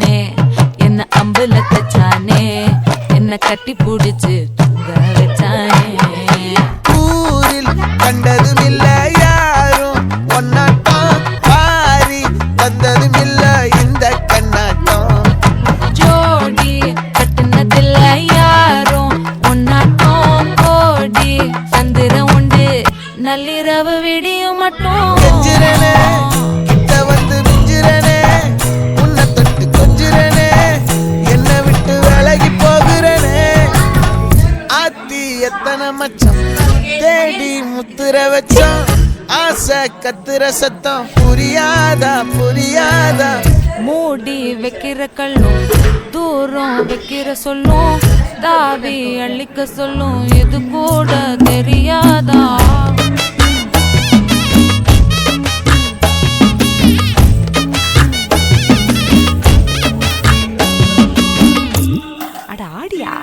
வச்சானே என்ன அம்புல தச்சானே என்ன கட்டி புடிச்சு தூங்க வச்சானே ஊரில் கண்டதும் இல்ல யாரும் ஒன்னாட்டம் பாரி வந்ததும் இல்ல இந்த கண்ணாட்டம் ஜோடி கட்டுனதில்ல யாரும் ஒன்னாட்டம் கோடி சந்திரம் உண்டு நள்ளிரவு விடியும் மட்டும் கெஞ்சிரனே கிட்ட வந்து மிஞ்சிரனே உன்னை தொட்டு கொஞ்சிரனே என்னை விட்டு விலகி போகிறனே ஆத்தி எத்தனை மச்சம் தேடி முத்துற வச்சோம் ஆசை கத்துற சத்தம் புரியாதா புரியாதா மூடி வைக்கிற கல்லும் தூரம் வைக்கிற சொல்லும் தாவி அள்ளிக்க சொல்லும் இது கூட தெரியாதா அட ஆடியா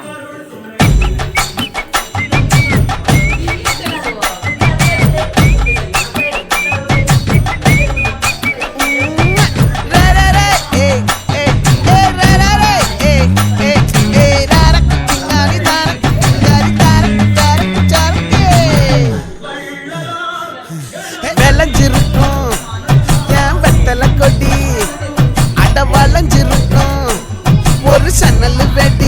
விளைஞ்சிருக்கும் என் வெத்தலை கொடி அட வளைஞ்சிருக்கும் ஒரு சன்னல் வெடி